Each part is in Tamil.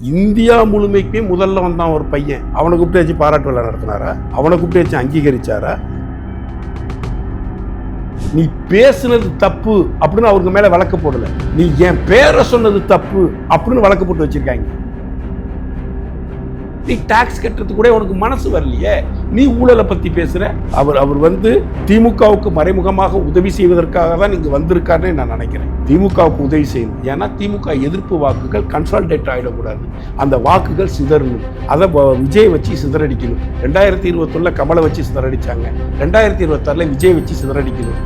இந்தியா முழுமைக்குமே முதல்ல வந்தான் ஒரு பையன். அவனை கூப்பிட்டு வச்சு பாராட்டு விழா நடத்தினாரா? அவனை கூப்பிட்டு வச்சு அங்கீகரிச்சாரா? நீ பேசுனது தப்பு அப்படின்னு அவருக்கு மேல வழக்கு போடல, நீ என் பேரை சொன்னது தப்பு அப்படின்னு வழக்கு போட்டு வச்சிருக்காங்க. நீ டாக்ஸ் கட்டுறது கூட உனக்கு மனசு வரலையே, நீ ஊழலை பத்தி பேசுற. அவர் வந்து திமுகவுக்கு மறைமுகமாக உதவி செய்வதற்காக தான் நீங்க வந்திருக்காருன்னு நான் நினைக்கிறேன். திமுகவுக்கு உதவி செய்யணும், ஏன்னா திமுக எதிர்ப்பு வாக்குகள் கன்சால்டேட் ஆகிடக்கூடாது, அந்த வாக்குகள் சிதறணும். அதை விஜய் வச்சு சிதறடிக்கணும். 2021 கமலை வச்சு சிதறடிச்சாங்க, 2026 விஜய் வச்சு சிதறடிக்கணும்.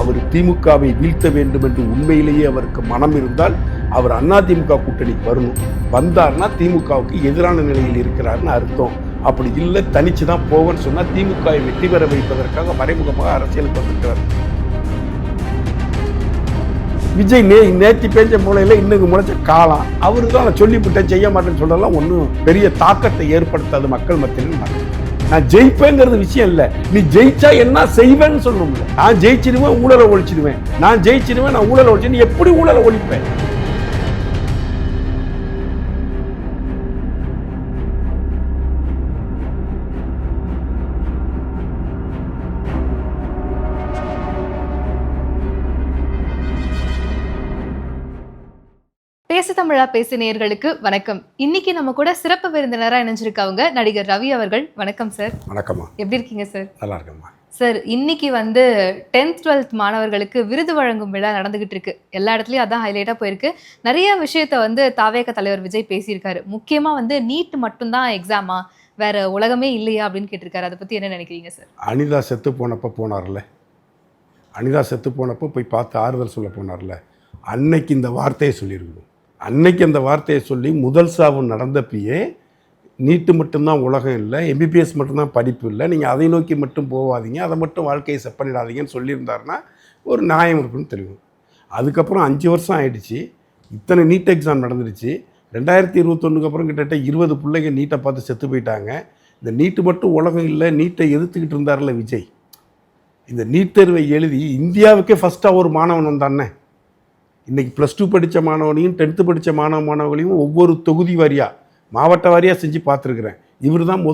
அவர் திமுகவை வீழ்த்த வேண்டும் என்று உண்மையிலேயே அவருக்கு மனம் இருந்தால் அவர் அதிமுக கூட்டணிக்கு வரணும். வந்தார்னா திமுகவுக்கு எதிரான நிலையில் இருக்கிறார்னு அர்த்தம். அப்படி இல்லை தனிச்சு தான் போவேன்னு சொன்னா திமுகவை வெற்றி பெற வைப்பதற்காக மறைமுகமாக அரசியலுக்கு வந்திருக்கிறார். விஜய் நேத்தி பேஞ்ச மூலையில இன்னைக்கு முளைச்ச காலம். அவரு தான் நான் சொல்லிவிட்டேன் செய்ய மாட்டேன்னு சொல்லலாம், ஒன்றும் பெரிய தாக்கத்தை ஏற்படுத்தாது மக்கள் மத்தியில். நான் ஜெயிப்பேங்கிறது விஷயம் இல்லை, நீ ஜெயிச்சா என்ன செய்வேன்னு சொல்லணும்ல. நான் ஜெயிச்சிருவேன், ஊழலை ஒழிச்சிடுவேன். நான் ஜெயிச்சிருவேன், நான் ஊழலை ஒழிச்சு. நீ எப்படி ஊழலை ஒழிப்பேன்? பேசு தமிழா பேசு நேயர்களுக்கு வணக்கம். இன்னைக்கு நம்ம கூட சிறப்பு விருந்தினரா இணைஞ்சிருக்கவங்க நடிகர் ரவி அவர்கள். வணக்கம் சார். வணக்கம்மா. எப்படி இருக்கீங்க சார்? நல்லா இருக்கேம்மா. சார், இன்னைக்கு வந்து 10th 12th மாணவர்களுக்கு விருது வழங்கும் விழா நடந்துகிட்டு இருக்கு. எல்லா இடத்துலயும் அதான் ஹைலைட்டா போயிருக்கு. நிறைய விஷயத்த வந்து தாவேக தலைவர் விஜய் பேசியிருக்காரு. முக்கியமா வந்து நீட் மட்டும்தான் எக்ஸாமா, வேற உலகமே இல்லையா அப்படின்னு கேட்டிருக்காரு. அதை பத்தி என்ன நினைக்கிறீங்க சார்? அனிதா செத்து போனப்போ போனார்ல, அனிதா செத்து போனப்போ போய் பார்த்து ஆறுதல் சொல்ல போனார்ல, அன்னைக்கு இந்த வார்த்தையை சொல்லியிருக்கணும். அன்னைக்கு அந்த வார்த்தையை சொல்லி முதல் சாவு நடந்தப்பயே நீட்டு மட்டும்தான் உலகம் இல்லை, எம்பிபிஎஸ் மட்டும்தான் படிப்பு இல்லை, நீங்கள் அதை நோக்கி மட்டும் போகாதீங்க, அதை மட்டும் வாழ்க்கையை செட் பண்ணிடாதீங்கன்னு சொல்லியிருந்தாருன்னா ஒரு நியாயம் இருக்குன்னு தெரியும். அதுக்கப்புறம் 5 வருஷம் ஆயிடுச்சு, இத்தனை நீட் எக்ஸாம் நடந்துருச்சு. 2021 அப்புறம் கிட்டத்தட்ட 20 பிள்ளைங்க நீட்டை பார்த்து செத்து போயிட்டாங்க. இந்த நீட்டு மட்டும் உலகம் இல்லை, நீட்டை எதிர்த்துக்கிட்டு இருந்தார்ல விஜய். இந்த நீட் தேர்வை எழுதி இந்தியாவுக்கே ஃபஸ்ட்டாக ஒரு மாணவன் வந்தானே. இன்றைக்கி +2 படித்த மாணவனையும் 10th படித்த மாணவர்களையும் ஒவ்வொரு தொகுதி வாரியாக மாவட்ட வாரியாக செஞ்சு பார்த்துருக்குறேன். இவர் தான்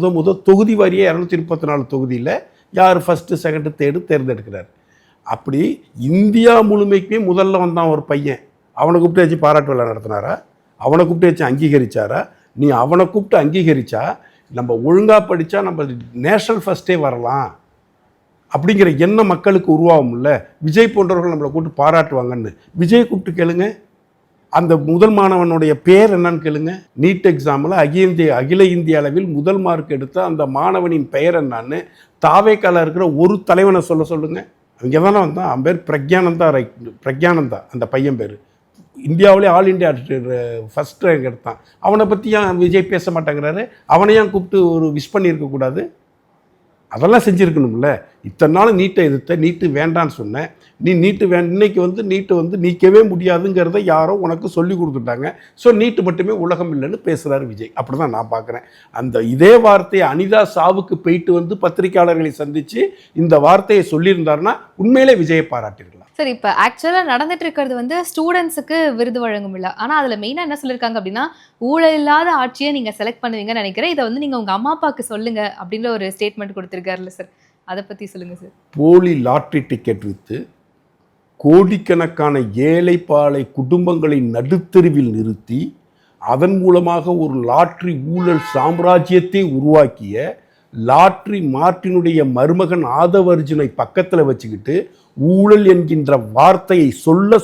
தொகுதி வாரியாக 234 தொகுதியில் யார் ஃபஸ்ட்டு செகண்டு தேர்டு தேர்ந்தெடுக்கிறார். அப்படி இந்தியா முழுமைக்குமே முதல்ல வந்தான் ஒரு பையன். அவனை கூப்பிட்டு வச்சு பாராட்டு விழா நடத்தினாரா? அவனை கூப்பிட்டு வச்சு அங்கீகரிச்சாரா? நீ அவனை கூப்பிட்டு அங்கீகரிச்சா நம்ம ஒழுங்காக படித்தா நம்ம நேஷனல் ஃபஸ்ட்டே வரலாம் அப்படிங்கிற எண்ணம் மக்களுக்கு உருவாகும்ல. விஜய் போன்றவர்கள் நம்மளை கூப்பிட்டு பாராட்டுவாங்கன்னு விஜய் கூப்பிட்டு கேளுங்க. அந்த முதல் மாணவனுடைய பேர் என்னன்னு கேளுங்க. நீட் எக்ஸாமில் அகில இந்திய அளவில் முதல் மார்க் எடுத்த அந்த மாணவனின் பெயர் என்னான்னு தாவேக்கால இருக்கிற ஒரு தலைவனை சொல்லுங்க. அவங்க தானே வந்தான். அவன் பேர் பிரக்யானந்தா அந்த பையன் பேர். இந்தியாவிலே ஆல் இண்டியா ஃபஸ்ட் ரேங்க் எடுத்தான். அவனை பற்றி ஏன் விஜய் பேச மாட்டேங்கிறாரு? அவனையும் கூப்பிட்டு ஒரு விஷ் பண்ணியிருக்கக்கூடாது? அதெல்லாம் செஞ்சுருக்கணும்ல. இத்தனை நாள் நீட்டை எதிர்த்த, நீட்டு வேண்டான்னு சொன்னேன். நீ நீட்டு இன்னைக்கு வந்து நீட்டை வந்து நீக்கவே முடியாதுங்கிறத யாரோ உனக்கு சொல்லி கொடுத்துட்டாங்க. ஸோ நீட்டு மட்டுமே உலகம் இல்லைன்னு பேசுகிறாரு விஜய். அப்படி தான் நான் பார்க்குறேன். அந்த இதே வார்த்தையை அனிதா சாவுக்கு போயிட்டு வந்து பத்திரிகையாளர்களை சந்தித்து இந்த வார்த்தையை சொல்லியிருந்தாருன்னா உண்மையிலே விஜயை பாராட்டியிருக்கலாம். சரி, இப்போ ஆக்சுவலாக நடந்துட்டு இருக்கிறது வந்து ஸ்டூடெண்ட்ஸுக்கு விருது வழங்கும் விழா. ஆனால் அதில் மெயினாக என்ன சொல்லியிருக்காங்க அப்படின்னா, ஊழல் இல்லாத ஆட்சியை நீங்கள் செலக்ட் பண்ணுவீங்கன்னு நினைக்கிறேன், இதை வந்து நீங்கள் உங்கள் அம்மா அப்பாவுக்கு சொல்லுங்க அப்படின்ற ஒரு ஸ்டேட்மெண்ட் கொடுத்துருக்காருல்ல சார், அதை பற்றி சொல்லுங்கள் சார். போலி லாட்ரி டிக்கெட் விற்று கோடிக்கணக்கான ஏழை பாலை குடும்பங்களை நடுத்தெருவில் நிறுத்தி அதன் மூலமாக ஒரு லாட்ரி ஊழல் சாம்ராஜ்யத்தை உருவாக்கிய லாட்ரி மார்ட்டினுடைய மருமகன் ஆதவர்ஜுனை பக்கத்தில் வச்சுக்கிட்டு ஊழல் என்கின்ற வார்த்தையை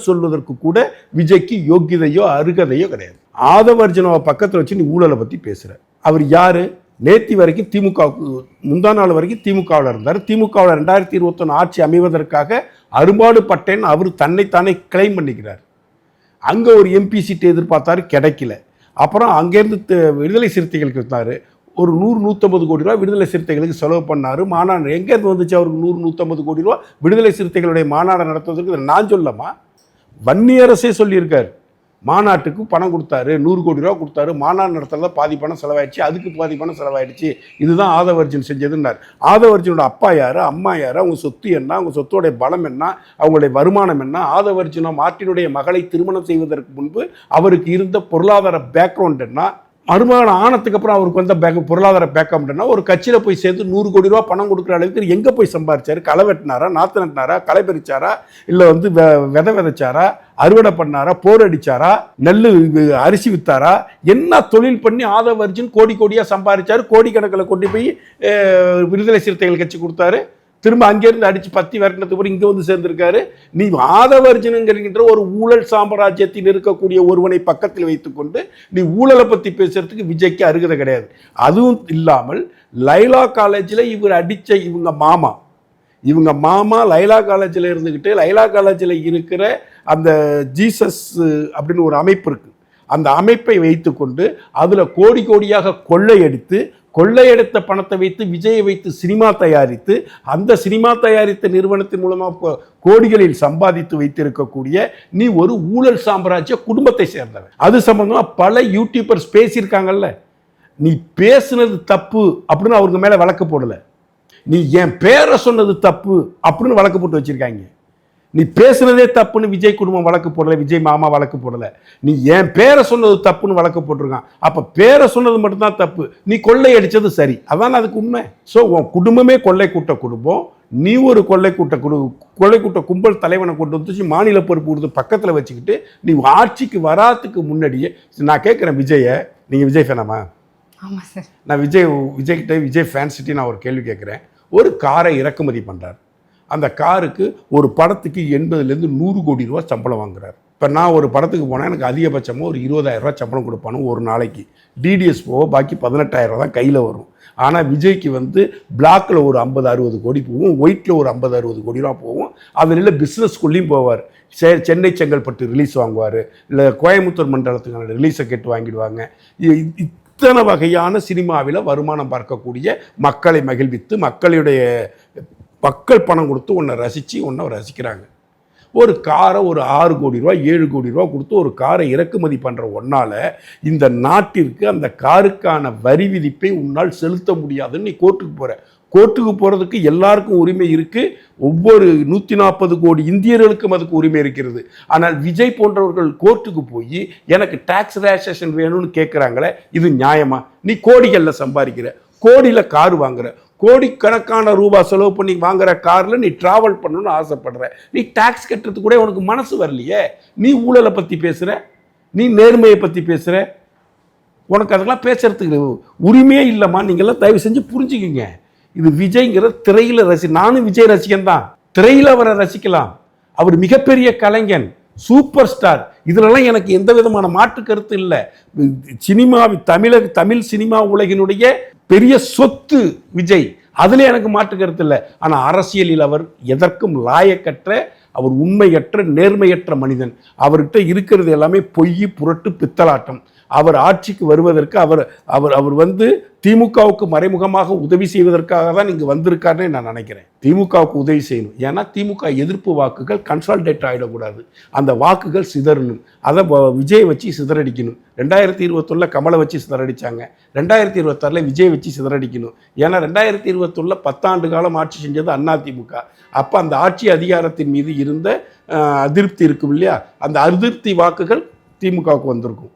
சொல்வதற்கு கூட விஜய்க்கு யோக்கியதையோ அருகதையோ கிடையாது. ஆதவர்ஜுனாவை பக்கத்தில் வச்சு நீ ஊழலை பற்றி பேசுகிற. அவர் யார்? நேத்தி வரைக்கும் திமுகவுக்கு முந்தா நாள் வரைக்கும் திமுகவில் இருந்தார். திமுகவில் 2021 ஆட்சி அமைவதற்காக அரும்பாடு பட்டேன்னு அவர் தன்னைத்தானே கிளைம் பண்ணிக்கிறார். அங்கே ஒரு எம்பி சீட்டு எதிர்பார்த்தாரு, கிடைக்கல. அப்புறம் அங்கேருந்து விடுதலை சிறுத்தைகளுக்கு இருந்தார். ஒரு 100-150 கோடி ரூபா விடுதலை சிறுத்தைகளுக்கு செலவு பண்ணார். மாநாடு எங்கேருந்து வந்துச்சு அவருக்கு 100-150 கோடி ரூபா விடுதலை சிறுத்தைகளுடைய மாநாடு நடத்துவதற்கு? நான் சொல்லமா, வன்னியரசே சொல்லியிருக்கார். மாநாட்டுக்கு பணம் கொடுத்தாரு, 100 கோடி ரூபா கொடுத்தாரு, மாநாடு நடத்துறத பாதி பணம் செலவாயிடுச்சு, அதுக்கு பாதி பணம் செலவாயிடுச்சு, இதுதான் ஆதவர்ஜுன் செஞ்சதுன்னார். ஆதவர்ஜுனோட அப்பா யாரு, அம்மா யாரு, அவங்க சொத்து என்ன, அவங்க சொத்தோடைய பலம் என்ன, அவங்களுடைய வருமானம் என்ன, ஆதவர்ஜுனா மார்ட்டினுடைய மகளை திருமணம் செய்வதற்கு முன்பு அவருக்கு இருந்த பொருளாதார பேக்ரவுண்ட் என்ன, மருமகன் ஆனதுக்கு அப்புறம் அவருக்கு வந்த பொருளாதார பேக்கப்னா ஒரு கட்சியில் போய் சேர்ந்து 100 கோடி ரூபா பணம் கொடுக்குற அளவுக்கு எங்கே போய் சம்பாரிச்சாரு? களை வெட்டினாரா, நாற்று நட்டினாரா, களை பறிச்சாரா, இல்லை வந்து விதை விதைச்சாரா, அறுவடை பண்ணாரா, போர் அடிச்சாரா, நெல் அரிசி வித்தாரா, என்ன தொழில் பண்ணி ஆதவர்ஜுன் கோடி கோடியாக சம்பாரிச்சாரு? கோடிக்கணக்கில் கொண்டு போய் விடுதலை சிறுத்தைகள் கட்சி கொடுத்தாரு. திரும்ப அங்கேருந்து அடித்து பத்தி விரட்டினதுக்கு அப்புறம் இங்கே வந்து சேர்ந்திருக்காரு. நீ ஆதவர்ஜுனுங்கிற ஒரு ஊழல் சாம்ராஜ்யத்தில் இருக்கக்கூடிய ஒருவனை பக்கத்தில் வைத்துக்கொண்டு நீ ஊழலை பற்றி பேசுறதுக்கு விஜய்க்கு அருகதை கிடையாது. அதுவும் இல்லாமல் லைலா காலேஜில் இவர் அடித்த இவங்க மாமா லைலா காலேஜில் இருந்துக்கிட்டு, லைலா காலேஜில் இருக்கிற அந்த ஜீசஸ் அப்படின்னு ஒரு அமைப்பு இருக்குது. அந்த அமைப்பை வைத்துக்கொண்டு அதில் கோடி கோடியாக கொள்ளையடித்த பணத்தை வைத்து விஜயை வைத்து சினிமா தயாரித்து, அந்த சினிமா தயாரித்த நிறுவனத்தின் மூலமாக கோடிகளில் சம்பாதித்து வைத்திருக்கக்கூடிய நீ ஒரு ஊழல் சாம்ராஜ்ய குடும்பத்தை சேர்ந்தவன். அது சம்பந்தமாக பல யூடியூபர்ஸ் பேசியிருக்காங்கல்ல. நீ பேசுனது தப்பு அப்படின்னு அவருக்கு மேலே வழக்கு போடலை, நீ என் பேரை சொன்னது தப்பு அப்படின்னு வழக்கு போட்டு வச்சிருக்காங்க. நீ பேசுனதே தப்புன்னு விஜய் குடும்பம் வழக்கு போடலை, விஜய் மாமா வழக்கு போடலை, நீ என் பேரை சொன்னது தப்புன்னு வழக்கு போட்டிருக்கான். அப்போ பேரை சொன்னது மட்டும்தான் தப்பு, நீ கொள்ளை அடித்தது சரி. அதான் அதுக்கு உண்மை. ஸோ உன் குடும்பமே கொள்ளை கூட்ட குடும்பம், நீ ஒரு கொள்ளை கூட்ட கும்பல் தலைவனை கொண்டு வந்து மாநில பொறுப்பு கொடுத்து பக்கத்தில் வச்சுக்கிட்டு நீ ஆட்சிக்கு வராதுக்கு முன்னாடியே நான் கேட்குறேன், நீங்கள் விஜய் ஃபேனாமா? ஆமாம் சார். நான் விஜய் ஃபேன்சிட்டி நான் ஒரு கேள்வி கேட்குறேன். ஒரு காரை இறக்குமதி பண்ணுறார், அந்த காருக்கு ஒரு படத்துக்கு 80லேருந்து 100 கோடி ரூபா சம்பளம் வாங்குறாரு. இப்போ நான் ஒரு படத்துக்கு போனால் எனக்கு அதிகபட்சமாக ஒரு 20,000 ரூபா சம்பளம் கொடுப்பானு ஒரு நாளைக்கு. டிடிஎஸ் போக பாக்கி 18,000 ரூபா தான் கையில் வரும். ஆனால் விஜய்க்கு வந்து பிளாக்கில் ஒரு 50-60 கோடி போகும், ஒயிட்டில் ஒரு 50-60 கோடி ரூபா போகும். அதில் பிஸ்னஸ்குள்ளேயும் போவார். சென்னை செங்கல்பட்டு ரிலீஸ் வாங்குவார், இல்லை கோயம்புத்தூர் மண்டலத்துக்கான ரிலீஸை கேட்டு வாங்கிடுவாங்க. இத்தனை வகையான சினிமாவில் வருமானம் பார்க்கக்கூடிய, மக்களை மகிழ்வித்து மக்கள் பணம் கொடுத்து உன்னை ரசிக்கிறாங்க. ஒரு காரை ஒரு 6 கோடி ரூபா 7 கோடி ரூபா கொடுத்து ஒரு காரை இறக்குமதி பண்ணுற ஒன்றால் இந்த நாட்டிற்கு அந்த காருக்கான வரி விதிப்பை உன்னால் செலுத்த முடியாதுன்னு நீ கோர்ட்டுக்கு போகிறதுக்கு எல்லாருக்கும் உரிமை இருக்குது. ஒவ்வொரு 140 கோடி இந்தியர்களுக்கும் அதுக்கு உரிமை இருக்கிறது. ஆனால் விஜய் போன்றவர்கள் கோர்ட்டுக்கு போய் எனக்கு டாக்ஸ் ரிலாக்ஸேஷன் வேணும்னு கேட்குறாங்களே, இது நியாயமா? நீ கோடிகளில் சம்பாதிக்கிற, கோடியில் கார் வாங்குற, கோடிக்கணக்கான ரூபா செலவு பண்ணி வாங்குற காரில் நீ ட்ராவல் பண்ணணும்னு ஆசைப்படுற, நீ டாக்ஸ் கட்டுறதுக்கு கூட உனக்கு மனசு வரலையே. நீ ஊழலை பற்றி பேசுகிற, நீ நேர்மையை பற்றி பேசுகிற, உனக்கு அதெல்லாம் பேசுறதுக்கு உரிமையே இல்லைம்மா. நீங்கள்லாம் தயவு செஞ்சு புரிஞ்சுக்கிங்க. இது விஜய்ங்கிற திரையில் நானும் விஜய் ரசிகன் தான், திரையில் அவரை ரசிக்கலாம், அவர் மிகப்பெரிய கலைஞன், சூப்பர் ஸ்டார். இதுலலாம் எனக்கு எந்த விதமான மாற்று கருத்து இல்லை. தமிழ் சினிமா உலகினுடைய பெரிய சொத்து விஜய், அதில் எனக்கு மாற்று கருத்து இல்லை. ஆனால் அரசியலில் அவர் எதற்கும் லாயக்கற்ற, அவர் உண்மையற்ற, நேர்மையற்ற மனிதன். அவர்கிட்ட இருக்கிறது எல்லாமே பொய், புரட்டு, பித்தலாட்டம். அவர் ஆட்சிக்கு வருவதற்கு அவர் வந்து திமுகவுக்கு மறைமுகமாக உதவி செய்வதற்காக தான் இங்கே வந்திருக்காருன்னு நான் நினைக்கிறேன். திமுகவுக்கு உதவி செய்யணும். ஏன்னா திமுக எதிர்ப்பு வாக்குகள் கன்சால்டேட் ஆகிடக்கூடாது, அந்த வாக்குகள் சிதறணும். அதை விஜய் வச்சு சிதறடிக்கணும். 2021 கமலை வச்சு சிதறடிச்சாங்க, 2026 விஜய் வச்சு சிதறடிக்கணும். ஏன்னா 2021 10 ஆண்டு காலம் ஆட்சி செஞ்சது அதிமுக. அப்போ அந்த ஆட்சி அதிகாரத்தின் மீது இருந்த அதிருப்தி இருக்கும் இல்லையா, அந்த அதிருப்தி வாக்குகள் திமுகவுக்கு வந்திருக்கும்.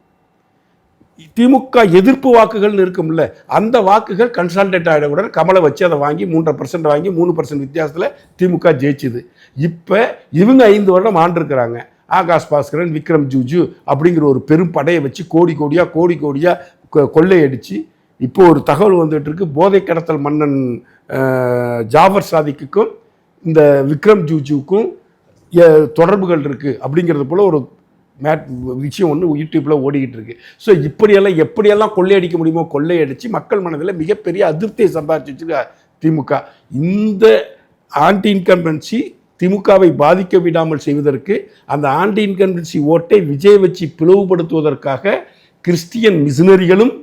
திமுக எதிர்ப்பு வாக்குகள்னு இருக்கும்ல, அந்த வாக்குகள் கன்சால்டேட் ஆகிடக்கூடாது. கமலை வச்சு அதை வாங்கி 3% வாங்கி 3% வித்தியாசத்தில் திமுக ஜெயிச்சுது. இப்போ இவங்க 5 வருடம் ஆண்டிருக்கிறாங்க. ஆகாஷ் பாஸ்கரன், விக்ரம் ஜூஜு அப்படிங்கிற ஒரு பெரும் படையை வச்சு கோடி கோடியாக கொள்ளையடிச்சு இப்போ ஒரு தகவல் வந்துட்டு இருக்கு, போதை கடத்தல் மன்னன் ஜாஃபர் சாதிக்குக்கும் இந்த விக்ரம் ஜூஜுக்கும் தொடர்புகள் இருக்குது அப்படிங்கிறது போல் ஒரு விஷயம் ஒன்று யூடியூப்பில் ஓடிக்கிட்டு இருக்கு. ஸோ எப்படியெல்லாம் கொள்ளையடிக்க முடியுமோ கொள்ளையடிச்சு மக்கள் மனதில் மிகப்பெரிய அதிருப்தியை சம்பாதிச்சு வச்சுருக்க திமுக. இந்த ஆன்டி இன்கம்பன்சி திமுகவை பாதிக்க விடாமல் செய்வதற்கு, அந்த ஆன்டி இன்கம்பன்சி ஓட்டை விஜய் வச்சு பிளவுபடுத்துவதற்காக கிறிஸ்டியன் மிஷனரிகளும்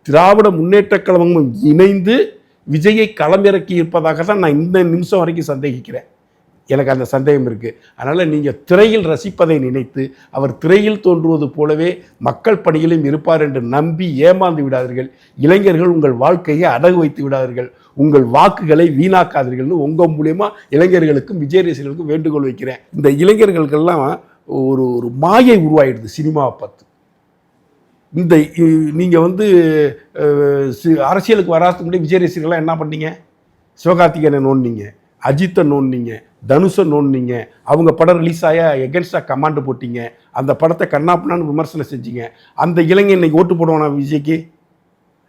திராவிட முன்னேற்ற கழகமும் இணைந்து விஜயை களமிறக்கி இருப்பதாக தான் நான் இந்த நிமிஷம் வரைக்கும் சந்தேகிக்கிறேன். எனக்கு அந்த சந்தேகம் இருக்குது. அதனால் நீங்கள் திரையில் ரசிப்பதை நினைத்து அவர் திரையில் தோன்றுவது போலவே மக்கள் பணியிலும் இருப்பார் என்று நம்பி ஏமாந்து விடாதீர்கள். இளைஞர்கள் உங்கள் வாழ்க்கையை அடகு வைத்து விடாதீர்கள். உங்கள் வாக்குகளை வீணாக்காதீர்கள்னு உங்கள் மூலியமாக இளைஞர்களுக்கும் விஜய் ரசிகர்களுக்கும் வேண்டுகோள் வைக்கிறேன். இந்த இளைஞர்களுக்கெல்லாம் ஒரு ஒரு மாயை உருவாயிடுது சினிமாவை பார்த்து. இந்த நீங்கள் வந்து அரசியலுக்கு வராதுக்கு முன்னாடி விஜய் ரசிகர்கள்லாம் என்ன பண்ணீங்க? சிவகார்த்திகேயனை நோண்டினீங்க, அஜித்தை நோண்டினீங்க, தனுஷை நோண்டினீங்க. அவங்க படம் ரிலீஸ் ஆக எகென்ஸ்டாக கமாண்டு போட்டிங்க. அந்த படத்தை கண்ணாப்புனான்னு விமர்சனம் செஞ்சீங்க. அந்த இளைஞன் இன்னைக்கு ஓட்டு போடுவானா விஜய்க்கு?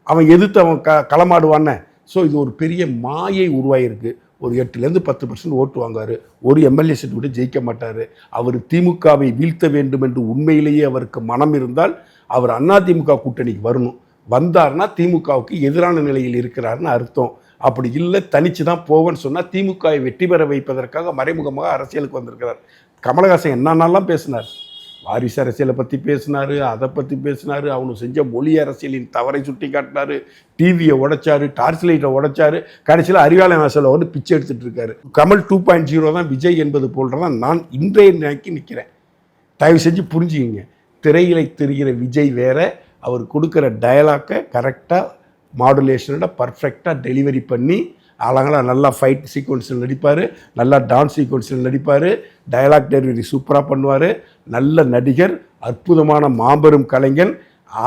அவன் எதிர்த்து அவன் களமாடுவானே. ஸோ இது ஒரு பெரிய மாயை உருவாகிருக்கு. ஒரு 8% 10% ஓட்டு வாங்குவார். ஒரு எம்எல்ஏ சீட்டு விட்டு ஜெயிக்க மாட்டார். அவர் திமுகவை வீழ்த்த வேண்டும் என்று உண்மையிலேயே அவருக்கு மனம் இருந்தால் அவர் அதிமுக கூட்டணிக்கு வரணும். வந்தார்னா திமுகவுக்கு எதிரான நிலையில் இருக்கிறாருன்னு அர்த்தம். அப்படி இல்லை தனித்து தான் போவேன்னு சொன்னால் திமுகவை வெற்றி பெற வைப்பதற்காக மறைமுகமாக அரசியலுக்கு வந்திருக்கிறார். கமலஹாசன் என்னென்னலாம் பேசினார். வாரிசு அரசியலை பற்றி பேசினார், அதை பற்றி பேசினார். அவனு செஞ்ச மொழி அரசியலின் தவறை சுட்டி காட்டினார். டிவியை உடைச்சாரு, டார்ச் லைட்டை உடைச்சாரு. கடைசியில் அறிவாலய வாசலில் வந்து பிச்சை எடுத்துகிட்டு இருக்காரு. கமல் 2.0 தான் விஜய் என்பது போல்தான் நான் இன்றைய நிலைக்கு நிற்கிறேன். தயவு செஞ்சு புரிஞ்சுக்கிங்க. திரையிலை தெரிகிற விஜய் வேற, அவர் கொடுக்குற டயலாக்கை கரெக்டாக மாடுலேஷனோட பர்ஃபெக்டாக டெலிவரி பண்ணி அழகாக நல்லா ஃபைட் சீக்வன்ஸில் நடிப்பார், நல்லா டான்ஸ் சீக்வன்ஸில் நடிப்பார், டயலாக் டெலிவரி சூப்பராக பண்ணுவார். நல்ல நடிகர், அற்புதமான மாபெரும் கலைஞன்.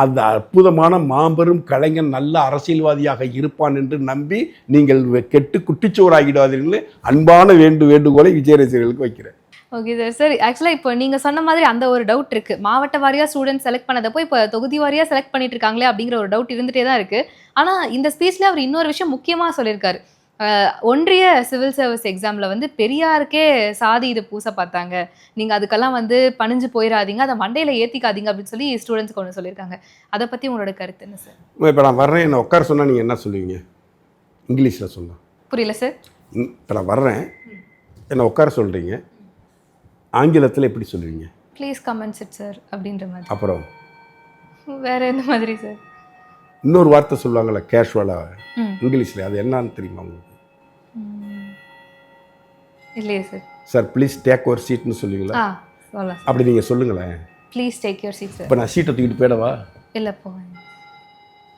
அந்த அற்புதமான மாபெரும் கலைஞன் நல்ல அரசியல்வாதியாக இருப்பான் என்று நம்பி நீங்கள் கெட்டு குட்டிச்சோறாகிடாதீர்கள்னு அன்பான வேண்டுகோளை விஜய் ரசிகர்களுக்கு வைக்கிறேன். Okay sir. சார் ஆக்சுவலாக இப்போ நீங்கள் சொன்ன மாதிரி அந்த ஒரு டவுட் இருக்குது. மாவட்ட வாரியாக ஸ்டூடெண்ட் செலக்ட் பண்ணதப்போ இப்போ தொகுதி வாரியாக செலக்ட் பண்ணிட்டு இருக்காங்களே அப்படிங்கிற ஒரு டவுட் இருந்துகிட்டே தான் இருக்குது. ஆனால் இந்த ஸ்பீச்சில் அவர் இன்னொரு விஷயம் முக்கியமாக சொல்லியிருக்காரு. ஒன்றிய சிவில் சர்வீஸ் எக்ஸாமில் வந்து பெரியாருக்கே சாதி இது பூச பார்த்தாங்க, நீங்கள் அதுக்கெல்லாம் வந்து பணிஞ்சு போயிடாதீங்க, அதை மண்டையில் ஏற்றிக்காதீங்க அப்படின்னு சொல்லி ஸ்டூடெண்ட்ஸ்க்கு ஒன்று சொல்லியிருக்காங்க. அதை பற்றி உங்களோட கருத்து என்ன சார்? இப்போ நான் வர்றேன், என்ன உட்கார சொன்னால் நீங்கள் என்ன சொல்லுவீங்க? இங்கிலீஷில் சொன்னால் புரியல சார். இப்போ நான் வர்றேன், என்ன உட்கார சொல்கிறீங்க, ஆங்கிலத்தில் எப்படி சொல்லுவீங்க? ப்ளீஸ் கமெண்ட் இட் சார் அப்படின்ற மாதிரி. அப்புறம் வேறு என்ன மாதிரி சார்? இன்னொரு வார்த்தை சொல்லுவாங்கள்ல கேஷுவலாக இங்கிலீஷில், அது என்னன்னு தெரியுமா உங்களுக்கு? இல்லையே சார். சார் ப்ளீஸ் டேக் ஒரு சீட்னு சொல்லுவீங்களா? சொல்லலாம். அப்படி நீங்கள் சொல்லுங்களேன். Please take your seat sir. இப்போ நான் சீட்டை தூக்கிட்டு போயிடவா? இல்லை போவேன்.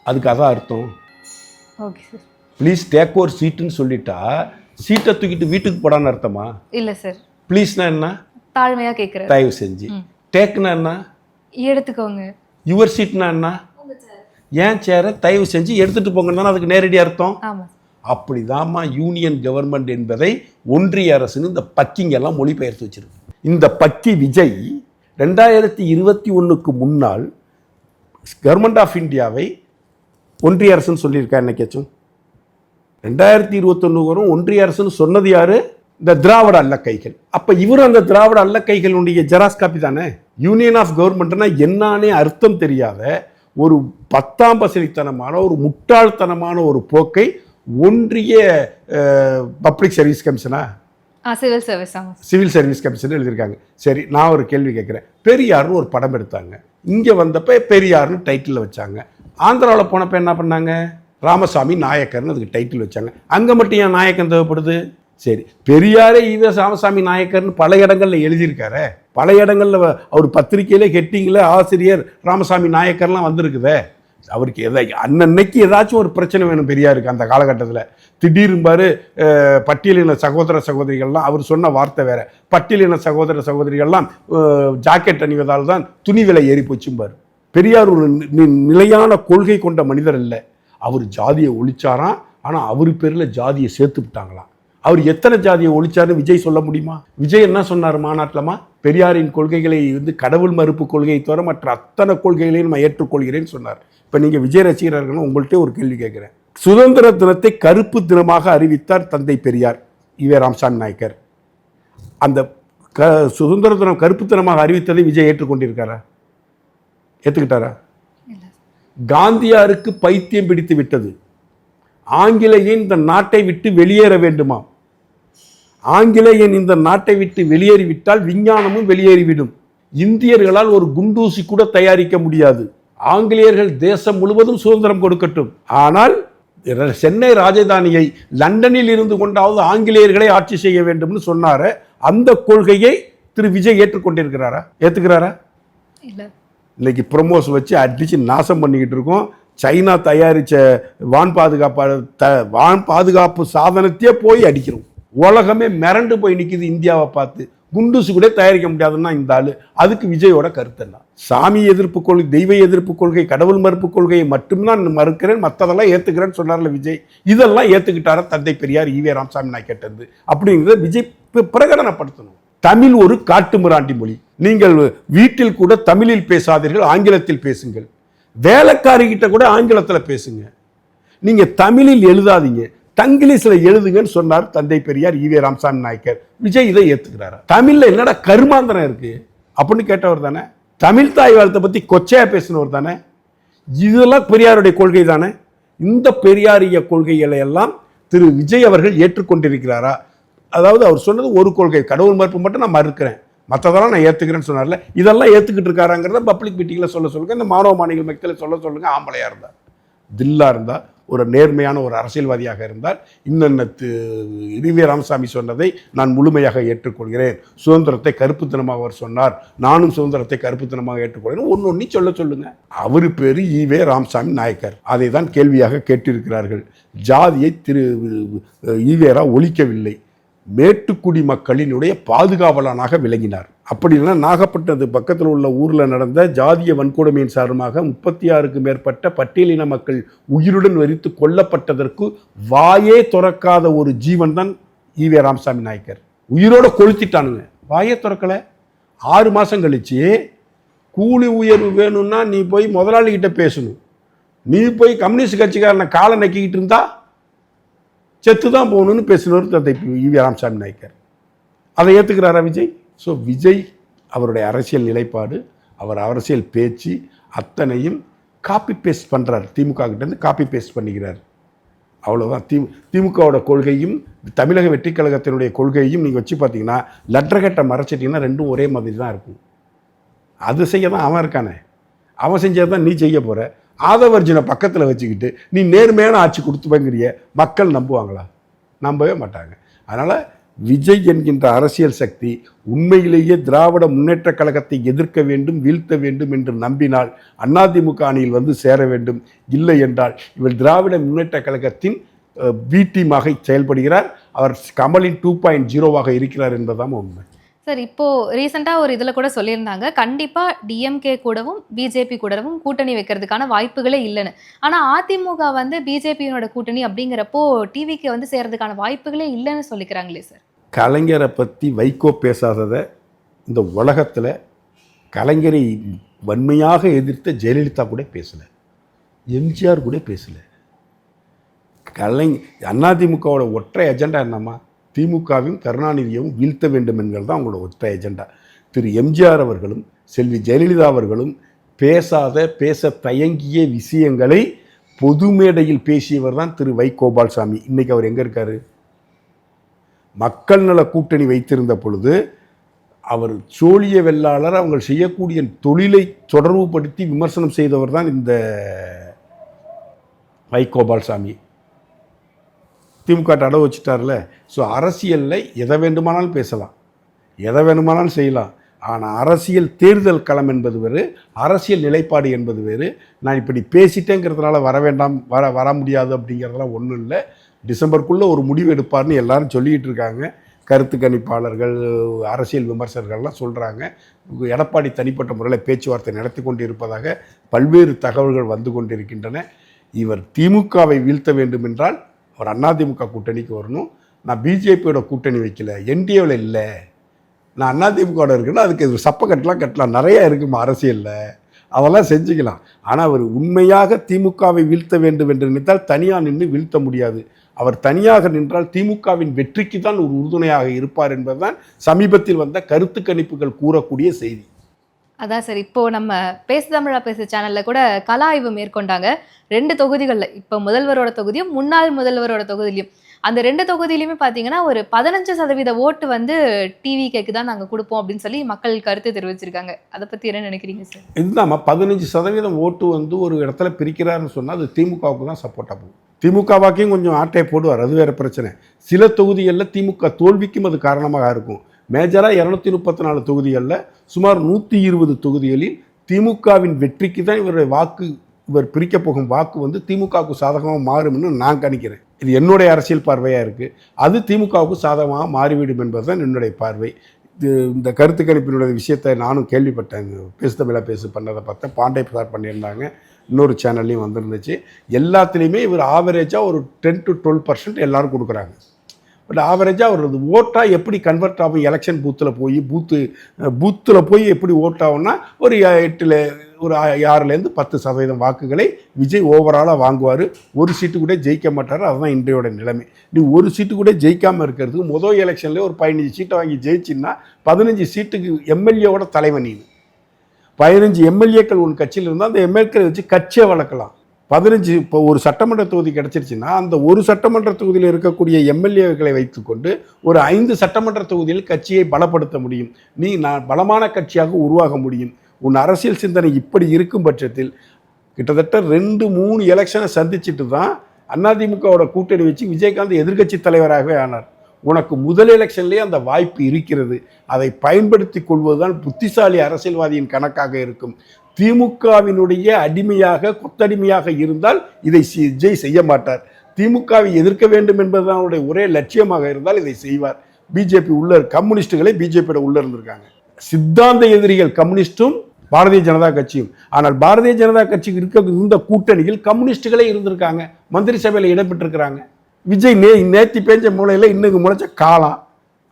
அதுக்கு அதான் அர்த்தம். Okay sir. ப்ளீஸ் டேக் ஒரு சீட்டுன்னு சொல்லிட்டா சீட்டை தூக்கிட்டு வீட்டுக்கு போடான்னு அர்த்தமா? இல்லை சார். ப்ளீஸ்னா என்ன? தாழ்மையாக கேட்குறேன். தயவு செஞ்சு. டேக்னா என்ன? எடுத்துக்கோங்க. யுவர் சீட்னா என்ன? ஏன் சேரை தயவு செஞ்சு எடுத்துகிட்டு போங்கன்னு தானே அதுக்கு நேரடி அர்த்தம். ஆமாம். அப்படிதாம்மா யூனியன் கவர்மெண்ட் என்பதை ஒன்றிய அரசுன்னு இந்த பக்கிங்கெல்லாம் மொழிபெயர்த்து வச்சிருக்கு. இந்த பக்கி விஜய் 2021க்கு முன்னால் கவர்மெண்ட் ஆஃப் இந்தியாவை ஒன்றிய அரசுன்னு சொல்லியிருக்கா என்னைக்காச்சும்? 2021 வரும் ஒன்றிய அரசுன்னு சொன்னது யாரு? இந்த திராவிட அல்லக்கைகள். அப்போ இவரும் அந்த திராவிட அல்லக்கைகளுடைய ஜெராக்ஸ் காப்பி தானே. யூனியன் ஆஃப் கவர்மெண்ட்னா என்னானே அர்த்தம் தெரியாத ஒரு 10ஆம் பசலித்தனமான ஒரு முட்டாள்தனமான ஒரு போக்கை ஒன்றிய பப்ளிக் சர்வீஸ் கமிஷனா சிவில் சர்வீஸ் கமிஷன் எழுதியிருக்காங்க. சரி, நான் ஒரு கேள்வி கேட்குறேன். பெரியார்னு ஒரு படம் எடுத்தாங்க. இங்கே வந்தப்போ பெரியார்னு டைட்டிலில் வச்சாங்க. ஆந்திராவில் போனப்போ என்ன பண்ணாங்க? ராமசாமி நாயக்கர்னு அதுக்கு டைட்டில் வச்சாங்க. அங்கே மட்டும் ஏன் நாயக்கன் தேவைப்படுது? சரி, பெரியாரே ராமசாமி நாயக்கர்னு பல இடங்களில் எழுதியிருக்காரு. பல இடங்களில் அவர் பத்திரிகையிலே ஹெட்டிங்கில் ஆசிரியர் ராமசாமி நாயக்கர்லாம் வந்திருக்குதே. அவருக்கு அன்னன்னைக்கு ஏதாச்சும் ஒரு பிரச்சனை வேணும் பெரியாருக்கு. அந்த காலகட்டத்தில் திடீர்பார் பட்டியலின சகோதர சகோதரிகள்லாம், அவர் சொன்ன வார்த்தை வேற, பட்டியலின சகோதர சகோதரிகள்லாம் ஜாக்கெட் அணிவதால் தான் துணி விலை ஏறி போச்சும்பார். பெரியார் ஒரு நிலையான கொள்கை கொண்ட மனிதர் இல்லை. அவர் ஜாதியை ஒழிச்சாராம், ஆனால் அவர் பேரில் ஜாதியை சேர்த்து விட்டாங்களாம். அவர் எத்தனை ஜாதியை ஒழிச்சாருன்னு விஜய் சொல்ல முடியுமா? விஜய் என்ன சொன்னார் மாநாட்டிலமா? பெரியாரின் கொள்கைகளை வந்து கடவுள் மறுப்பு கொள்கையை தவிர மற்ற அத்தனை கொள்கைகளையும் நான் ஏற்றுக்கொள்கிறேன்னு சொன்னார். இப்போ நீங்கள் விஜய் ரசிகர்கள் உங்கள்கிட்ட ஒரு கேள்வி கேட்குறேன். சுதந்திர தினத்தை கருப்பு தினமாக அறிவித்தார் தந்தை பெரியார் ஈவே ராமசாமி நாயக்கர். அந்த சுதந்திர தினம் கருப்பு தினமாக அறிவித்ததை விஜய் ஏற்றுக்கொண்டிருக்காரா? ஏற்றுக்கிட்டாரா? காந்தியாருக்கு பைத்தியம் பிடித்து விட்டது. ஆங்கிலேயன் இந்த நாட்டை விட்டு வெளியேற வேண்டுமா? ஆங்கிலேயன் இந்த நாட்டை விட்டு வெளியேறிவிட்டால் விஞ்ஞானமும் வெளியேறிவிடும். இந்தியர்களால் ஒரு குண்டூசி கூட தயாரிக்க முடியாது. ஆங்கிலேயர்கள் தேசம் முழுவதும் சுதந்திரம் கொடுக்கட்டும், ஆனால் சென்னை ராஜதானியை லண்டனில் இருந்து கொண்டாவது ஆங்கிலேயர்களை ஆட்சி செய்ய வேண்டும்னு சொன்னாரு. அந்த கொள்கையை திரு விஜய் ஏற்றுக்கொண்டிருக்கிறாரா? ஏத்துக்கிறாரா? இல்ல. இன்னைக்கு ப்ரொமோஸ் வச்சு அடிச்சு நாசம் பண்ணிக்கிட்டு இருக்கோம். சைனா தயாரித்த வான் பாதுகாப்பு சாதனத்தையே போய் அடிக்கிறோம். உலகமே மிரண்டு போய் நிற்கிது இந்தியாவை பார்த்து. குண்டுசு கூட தயாரிக்க முடியாதுன்னா இந்த ஆளு. அதுக்கு விஜயோட கருத்து என்ன? சாமி எதிர்ப்பு கொள்கை, தெய்வ எதிர்ப்பு கொள்கை, கடவுள் மறுப்பு கொள்கையை மட்டும்தான் மறுக்கிறேன், மற்றதெல்லாம் ஏத்துக்கிறேன்னு சொன்னார்ல விஜய். இதெல்லாம் ஏத்துக்கிட்டார தந்தை பெரியார் ஈவே ராமசாமி நான் கேட்டது அப்படிங்கிறத விஜய் பிரகடனப்படுத்தணும். தமிழ் ஒரு காட்டு மிராண்டி மொழி. நீங்கள் வீட்டில் கூட தமிழில் பேசாதீர்கள், ஆங்கிலத்தில் பேசுங்கள். வேலைக்காரிகிட்ட கூட ஆங்கிலத்தில் பேசுங்க. நீங்க தமிழில் எழுதாதீங்க, தங்கிலீஷ்ல எழுதுங்கன்னு சொன்னார் தந்தை பெரியார் ஈவே ராமசாமி நாயக்கர். விஜய் இதை ஏத்துக்கிறாரா? தமிழ்ல என்னடா கருமாந்திரம் இருக்கு அப்படின்னு கேட்டவர் தானே. தமிழ் தாய் வாழ்த்தை பத்தி கொச்சையா பேசினவர் தானே. இதெல்லாம் பெரியாருடைய கொள்கை தானே. இந்த பெரியாரிய கொள்கைகளை எல்லாம் திரு விஜய் அவர்கள் ஏற்றுக்கொண்டிருக்கிறாரா? அதாவது அவர் சொன்னது ஒரு கொள்கை, கடவுள் மறுப்பு மட்டும் நான் மறுக்கிறேன், மற்றதெல்லாம் நான் ஏற்றுக்கிறேன்னு சொன்னார்ல. இதெல்லாம் ஏற்றுக்கிட்டு இருக்காராங்கிறத பப்ளிக் மீட்டிங்கில் சொல்ல சொல்லுங்க. இந்த மாணவ மாணவிகள் மத்தியில் சொல்ல சொல்லுங்க. ஆம்பளையாக இருந்தால், தில்லா இருந்தால், ஒரு நேர்மையான ஒரு அரசியல்வாதியாக இருந்தால், இன்னென்ன ஈவே ராமசாமி சொன்னதை நான் முழுமையாக ஏற்றுக்கொள்கிறேன். சுதந்திரத்தை கருப்புத்தனமாக அவர் சொன்னார், நானும் சுதந்திரத்தை கருப்புத்தனமாக ஏற்றுக்கொள்கிறேன். ஒன்று சொல்ல சொல்லுங்க. அவர் பேர் ஈவே ராமசாமி நாயக்கர். அதை தான் கேள்வியாக கேட்டிருக்கிறார்கள். ஜாதியை திரு ஈவேரா ஒழிக்கவில்லை, மேட்டுக்குடி மக்களினுடைய பாதுகாவலனாக விளங்கினார். அப்படின்னா நாகப்பட்டினத்து பக்கத்தில் உள்ள ஊரில் நடந்த ஜாதிய வன்கொடுமையின் சார்பாக 36க்கும் மேற்பட்ட பட்டியலின மக்கள் உயிருடன் வெறித்து கொல்லப்பட்டதற்கு வாயே துறக்காத ஒரு ஜீவன் தான் ஈவே ராமசாமி நாயக்கர். உயிரோட கொளுத்திட்டானுங்க, வாயே துறக்கலை. 6 மாதம் கழிச்சு கூலி உயர்வு வேணும்னா நீ போய் முதலாளிகிட்ட பேசணும். நீ போய் கம்யூனிஸ்ட் கட்சிக்காரனை காலை நக்கிக்கிட்டு இருந்தா செத்து தான் போகணும்னு பேசினவர் தந்தை ஈவே ராமசாமி நாயக்கர். அதை ஏற்றுக்கிறாரா விஜய்? ஸோ விஜய் அவருடைய அரசியல் நிலைப்பாடு, அவர் அரசியல் பேச்சு அத்தனையும் காப்பி பேஸ்ட் பண்ணுறார். திமுக கிட்டேருந்து காப்பி பேஸ்ட் பண்ணிக்கிறார். அவ்வளோதான். திமுகவோட கொள்கையும் தமிழக வெற்றி கழகத்தினுடைய கொள்கையும் நீங்கள் வச்சு பார்த்தீங்கன்னா லெட்டர்கட்டை மறைச்சிட்டிங்கன்னா ரெண்டும் ஒரே மாதிரி தான் இருக்கும். அது செய்ய தான் அவன் இருக்கானே, அவன் செஞ்சதை தான் நீ செய்ய போகிற. ஆதவர்ஜனை பக்கத்தில் வச்சுக்கிட்டு நீ நேர்மையான ஆட்சி கொடுத்துப்பங்கிறிய, மக்கள் நம்புவாங்களா? நம்பவே மாட்டாங்க. அதனால் விஜய் என்கின்ற அரசியல் சக்தி உண்மையிலேயே திராவிட முன்னேற்ற கழகத்தை எதிர்க்க வேண்டும், வீழ்த்த வேண்டும் என்று நம்பினால் அதிமுக அணியில் வந்து சேர வேண்டும். இல்லை என்றால் இவர் திராவிட முன்னேற்ற கழகத்தின் பி டீமாக செயல்படுகிறார். அவர் கமலின் 2.0வாக இருக்கிறார் என்பதுதான் உண்மை. சார், இப்போ ரீசெண்டாக ஒரு இதில் கூட சொல்லியிருந்தாங்க, கண்டிப்பாக டிஎம்கே கூடவும் பிஜேபி கூடவும் கூட்டணி வைக்கிறதுக்கான வாய்ப்புகளே இல்லைன்னு. ஆனால் அதிமுக வந்து பிஜேபியோட கூட்டணி அப்படிங்கிறப்போ டிவிக்கு வந்து சேர்றதுக்கான வாய்ப்புகளே இல்லைன்னு சொல்லிக்கிறாங்களே சார். கலைஞரை பற்றி வைகோ பேசாததை இந்த உலகத்தில் கலைஞரை வன்மையாக எதிர்த்த ஜெயலலிதா கூட பேசலை, எம்ஜிஆர் கூட பேசலை. அதிமுகவோட ஒற்றை அஜெண்டா என்னம்மா? திமுகவையும் கருணாநிதியையும் வீழ்த்த வேண்டும் என்கிறது தான் அவங்களோட ஒற்றை எஜெண்டா. திரு எம்ஜிஆர் அவர்களும் செல்வி ஜெயலலிதா அவர்களும் பேச தயங்கிய விஷயங்களை பொது மேடையில் பேசியவர் தான் திரு வை கோபால்சாமி. இன்னைக்கு அவர் எங்கே இருக்காரு? மக்கள் நல கூட்டணி வைத்திருந்த பொழுது அவர் சோழிய வெள்ளாளர், அவங்க செய்யக்கூடிய தொழிலை தொடர்புபடுத்தி விமர்சனம் செய்தவர் தான் இந்த வை கோபால்சாமி. திமுக அடவு வச்சுட்டார்ல. ஸோ அரசியலில் எதை வேண்டுமானாலும் பேசலாம், எதை வேண்டுமானாலும் செய்யலாம். ஆனால் அரசியல் தேர்தல் களம் என்பது வேறு, அரசியல் நிலைப்பாடு என்பது வேறு. நான் இப்படி பேசிட்டேங்கிறதுனால வர வேண்டாம், வர முடியாது அப்படிங்கிறதெல்லாம் ஒன்றும் இல்லை. டிசம்பருக்குள்ளே ஒரு முடிவு எடுப்பார்னு எல்லாரும் சொல்லிக்கிட்டு இருக்காங்க. கருத்து கணிப்பாளர்கள், அரசியல் விமர்சகர்கள்லாம் சொல்கிறாங்க. எடப்பாடி தனிப்பட்ட முறையில் பேச்சுவார்த்தை நடத்தி கொண்டு இருப்பதாக பல்வேறு தகவல்கள் வந்து கொண்டிருக்கின்றன. இவர் திமுகவை வீழ்த்த வேண்டும் என்றால் அவர் அதிமுக கூட்டணிக்கு வரணும். நான் பிஜேபியோட கூட்டணி வைக்கல, என்டிஏவில் இல்லை, நான் அதிமுகவோட இருக்குன்னா அதுக்கு சப்ப கட்டலாம், நிறையா இருக்குமா அரசியலில், அதெல்லாம் செஞ்சுக்கலாம். ஆனால் அவர் உண்மையாக திமுகவை வீழ்த்த வேண்டும் என்று நினைத்தால் தனியாக நின்று வீழ்த்த முடியாது. அவர் தனியாக நின்றால் திமுகவின் வெற்றிக்கு தான் ஒரு உறுதுணையாக இருப்பார் என்பதுதான் சமீபத்தில் வந்த கருத்து கணிப்புகள் கூறக்கூடிய செய்தி. அதான் சார், இப்போ நம்ம பேசு தமிழா பேசு சேனல்ல கூட கல ஆய்வு மேற்கொண்டாங்க. 2 தொகுதிகளில், இப்போ முதல்வரோட தொகுதியும் முன்னாள் முதல்வரோட தொகுதியிலையும், அந்த 2 தொகுதியிலையுமே பார்த்தீங்கன்னா ஒரு 15% ஓட்டு வந்து டிவிகேக்கு தான் நாங்கள் கொடுப்போம் அப்படின்னு சொல்லி மக்கள் கருத்து தெரிவிச்சிருக்காங்க. அதை பற்றி என்ன நினைக்கிறீங்க சார்? இதுதான் 15% ஓட்டு வந்து ஒரு இடத்துல பிரிக்கிறாருன்னு சொன்னால் அது திமுகவுக்கு தான் சப்போர்ட்டாக போகும். திமுக வாக்கையும் கொஞ்சம் ஆட்டையை போடுவார், அது வேறு பிரச்சனை. சில தொகுதிகளில் திமுக தோல்விக்கும் அது காரணமாக இருக்கும். மேஜராக 234 தொகுதிகளில் சுமார் 120 தொகுதிகளில் திமுகவின் வெற்றிக்கு தான் இவருடைய வாக்கு, இவர் பிரிக்க போகும் வாக்கு வந்து திமுகவுக்கு சாதகமாக மாறும்னு நான் கணிக்கிறேன். இது என்னுடைய அரசியல் பார்வையாக இருக்குது. அது திமுகவுக்கு சாதகமாக மாறிவிடும் என்பது தான் என்னுடைய பார்வை. இந்த கருத்து கணிப்பினுடைய விஷயத்தை நானும் கேள்விப்பட்டேன். பேசு தமிழா பேசு பண்ணதை பார்த்தேன், பாண்டே சார் பண்ணியிருந்தாங்க, இன்னொரு சேனல்லையும் வந்துருந்துச்சு. எல்லாத்துலேயுமே இவர் ஆவரேஜாக ஒரு 10 to 12% எல்லோரும் கொடுக்குறாங்க. பட் ஆவரேஜாக ஒரு ஓட்டாக எப்படி கன்வெர்ட் ஆகும், எலெக்ஷன் பூத்தில் போய் எப்படி ஓட் ஆகும்னா ஒரு 6லேருந்து 10% வாக்குகளை விஜய் ஓவராலாக வாங்குவார். ஒரு சீட்டு கூட ஜெயிக்க மாட்டார். அதுதான் இன்றையோட நிலைமை. நீ ஒரு சீட்டு கூட ஜெயிக்காமல் இருக்கிறதுக்கு முதல் எலெக்ஷன்லேயே ஒரு 15 சீட்டை வாங்கி ஜெயிச்சின்னா 15 சீட்டுக்கு எம்எல்ஏவோட தலைவன் நீ. 15 எம்எல்ஏக்கள் உன் கட்சியில் இருந்தால் அந்த எம்எல்ஏக்களை வச்சு கட்சியை வளர்க்கலாம். 15 இப்போ ஒரு சட்டமன்ற தொகுதி கிடச்சிருச்சுன்னா அந்த ஒரு சட்டமன்ற தொகுதியில் இருக்கக்கூடிய எம்எல்ஏக்களை வைத்துக்கொண்டு ஒரு 5 சட்டமன்ற தொகுதியில் கட்சியை பலப்படுத்த முடியும். நான் பலமான கட்சியாக உருவாக முடியும். உன் அரசியல் சிந்தனை இப்படி இருக்கும் பட்சத்தில் கிட்டத்தட்ட 2-3 எலெக்ஷனை சந்திச்சுட்டு தான் அதிமுகவோட கூட்டணி வச்சு விஜயகாந்த் எதிர்க்கட்சி தலைவராகவே ஆனார். உனக்கு முதல் எலெக்ஷன்லேயே அந்த வாய்ப்பு இருக்கிறது. அதை பயன்படுத்தி கொள்வதுதான் புத்திசாலி அரசியல்வாதியின் கணக்காக இருக்கும். திமுகவினுடைய அடிமையாக, கொத்தடிமையாக இருந்தால் இதை விஜய் செய்ய மாட்டார். திமுகவை எதிர்க்க வேண்டும் என்பதுதான் அவருடைய ஒரே லட்சியமாக இருந்தால் இதை செய்வார். பிஜேபி உள்ள கம்யூனிஸ்டுகளை பிஜேபியோட உள்ள இருந்திருக்காங்க. சித்தாந்த எதிரிகள் கம்யூனிஸ்டும் பாரதிய ஜனதா கட்சியும். ஆனால் பாரதிய ஜனதா கட்சிக்கு இருந்த கூட்டணியில் கம்யூனிஸ்டுகளே இருந்திருக்காங்க, மந்திரி சபையில் இடம்பெற்றிருக்கிறாங்க. விஜய் நேத்தி பேஞ்ச மூலையில் இன்னைக்கு முளைச்ச காலம்.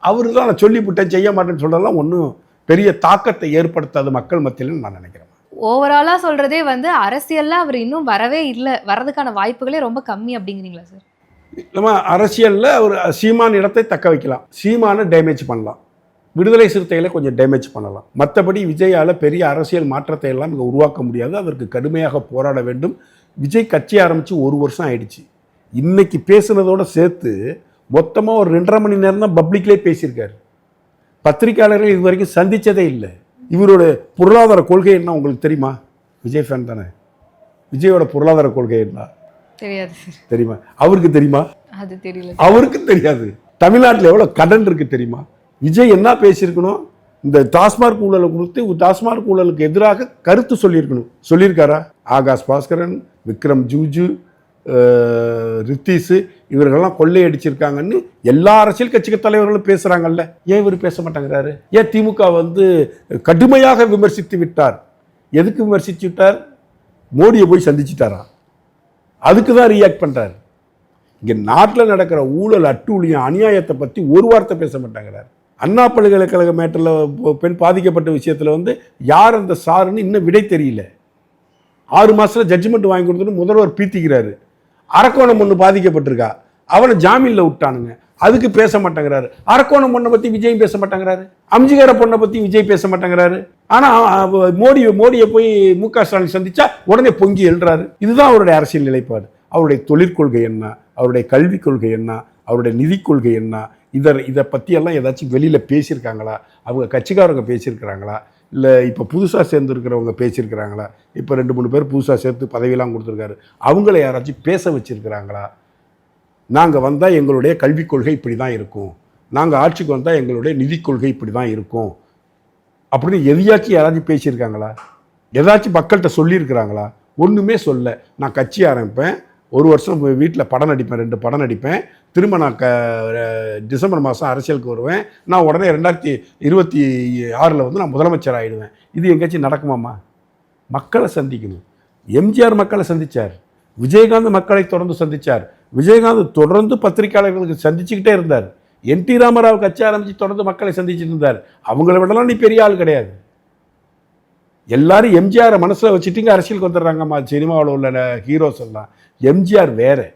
அவரு தான் நான் சொல்லிவிட்டேன் செய்ய மாட்டேன்னு சொல்றதெல்லாம் ஒன்றும் பெரிய தாக்கத்தை ஏற்படுத்தாது மக்கள் மத்தியில்னு நான் நினைக்கிறேன். ஓவராலா சொல்றதே வந்து அரசியல்ல அவர் இன்னும் வரவே இல்லை, வரதுக்கான வாய்ப்புகளே ரொம்ப கம்மி அப்படிங்கிறீங்களா சார்? நம்ம அரசியலில் அவர் சீமான் இடத்தை தக்க வைக்கலாம், சீமானை டேமேஜ் பண்ணலாம், விடுதலை சிறுத்தைகளை கொஞ்சம் டேமேஜ் பண்ணலாம். மற்றபடி விஜயால் பெரிய அரசியல் மாற்றத்தை எல்லாம் இங்கே உருவாக்க முடியாது. அதற்கு கடுமையாக போராட வேண்டும். விஜய் கட்சி ஆரம்பித்து 1 வருஷம் ஆயிடுச்சு. இன்னைக்கு பேசுனதோடு சேர்த்து மொத்தமாக ஒரு 2.5 மணி நேரம் தான் பப்ளிக்லேயே பேசியிருக்காரு. பத்திரிகையாளர்கள் இது வரைக்கும் சந்தித்ததே இல்லை. இவரோட பொருளாதார கொள்கை என்ன உங்களுக்கு தெரியுமா? விஜய் ஃபேன் தானே. விஜயோட பொருளாதார கொள்கை என்ன தெரியாது தெரியுமா? அவருக்கு தெரியுமா? அது தெரியல. அவருக்கு தெரியாது. தமிழ்நாட்டில் எவ்வளோ கடன் இருக்கு தெரியுமா? விஜய் என்ன பேசியிருக்கணும்? இந்த டாஸ்மார்க் ஊழலை குறித்து டாஸ்மார்க் ஊழலுக்கு எதிராக கருத்து சொல்லியிருக்கணும். சொல்லியிருக்காரா? ஆகாஷ் பாஸ்கரன், விக்ரம் ஜூஜு, ரித்தீஷு இவர்கள்லாம் கொள்ளையடிச்சிருக்காங்கன்னு எல்லா அரசியல் கட்சி தலைவர்களும் பேசுகிறாங்கல்ல. ஏன் இவர் பேச மாட்டேங்கிறாரு? ஏன் திமுக கடுமையாக விமர்சித்து விட்டார்? எதுக்கு விமர்சித்து விட்டார்? மோடியை போய் சந்திச்சிட்டாரா? அதுக்கு தான் ரியாக்ட் பண்ணுறாரு. இங்கே நாட்டில் நடக்கிற ஊழல், அட்டூழியம், அநியாயத்தை பற்றி ஒரு வார்த்தை பேச மாட்டேங்கிறார். அண்ணா பல்கலைக்கழக மேட்டரில் பெண் பாதிக்கப்பட்ட விஷயத்தில் யார் அந்த சாருன்னு இன்னும் விடை தெரியல. 6 மாதத்தில் ஜட்ஜ்மெண்ட் வாங்கி கொடுத்துட்டு முதல்வர் பீத்திக்கிறாரு. அரக்கோணம் ஒன்று பாதிக்கப்பட்டிருக்கா, அவனை ஜாமீனில் விட்டானுங்க, அதுக்கு பேச மாட்டேங்கிறாரு. அரக்கோணம் பொண்ணை பற்றி விஜயும் பேச மாட்டேங்கிறாரு. அம்ஜிகார பொண்ணை பற்றி விஜய் பேச மாட்டேங்கிறாரு. ஆனால் மோடியை போய் முக ஸ்டாலின் சந்திச்சா உடனே பொங்கி எழுறாரு. இதுதான் அவருடைய அரசியல் நிலைப்பாடு. அவருடைய தொழிற்கொள்கை என்ன, அவருடைய கல்விக் கொள்கை என்ன, அவருடைய நிதி கொள்கை என்ன, இதை பற்றியெல்லாம் ஏதாச்சும் வெளியில் பேசியிருக்காங்களா? அவங்க கட்சிக்காரங்க பேசியிருக்கிறாங்களா? இல்லை இப்போ புதுசாக சேர்ந்துருக்கிறவங்க பேசியிருக்கிறாங்களா? இப்போ 2-3 பேர் புதுசாக சேர்த்து பதவியெல்லாம் கொடுத்துருக்காரு, அவங்கள யாராச்சும் பேச வச்சுருக்கிறாங்களா? நாங்கள் வந்தால் எங்களுடைய கல்விக் கொள்கை இப்படி தான் இருக்கும், நாங்கள் ஆட்சிக்கு வந்தால் எங்களுடைய நிதி கொள்கை இப்படி தான் இருக்கும் அப்படின்னு எதையாச்சும் யாராச்சும் பேசியிருக்காங்களா? ஏதாச்சும் மக்கள்கிட்ட சொல்லியிருக்கிறாங்களா? ஒன்றுமே சொல்ல. நான் கட்சி ஆரம்பிப்பேன், 1 வருஷம் வீட்டில் படம் நடிப்பேன், 2 படம் நடிப்பேன், திரும்ப நான் டிசம்பர் மாதம் அரசியலுக்கு வருவேன், நான் உடனே 2026 நான் முதலமைச்சர் ஆகிடுவேன். இது எங்கேயாச்சும் நடக்குமாம்மா? மக்களை சந்திக்கணும். எம்ஜிஆர் மக்களை சந்தித்தார், விஜயகாந்த் மக்களை தொடர்ந்து சந்தித்தார். விஜயகாந்த் தொடர்ந்து பத்திரிகையாளர்களுக்கு சந்திச்சுக்கிட்டே இருந்தார். என்டி ராமராவ் கட்சி ஆரம்பித்து தொடர்ந்து மக்களை சந்திச்சுட்டு இருந்தார். அவங்கள விடலாம் நீ பெரிய ஆள் கிடையாது. எல்லாரும் எம்ஜிஆரை மனசில் வச்சுட்டிங்க அரசியலுக்கு வந்துடுறாங்கம்மா. சினிமாவில் உள்ள ஹீரோஸ் எல்லாம் எம்ஜிஆர் வேறு.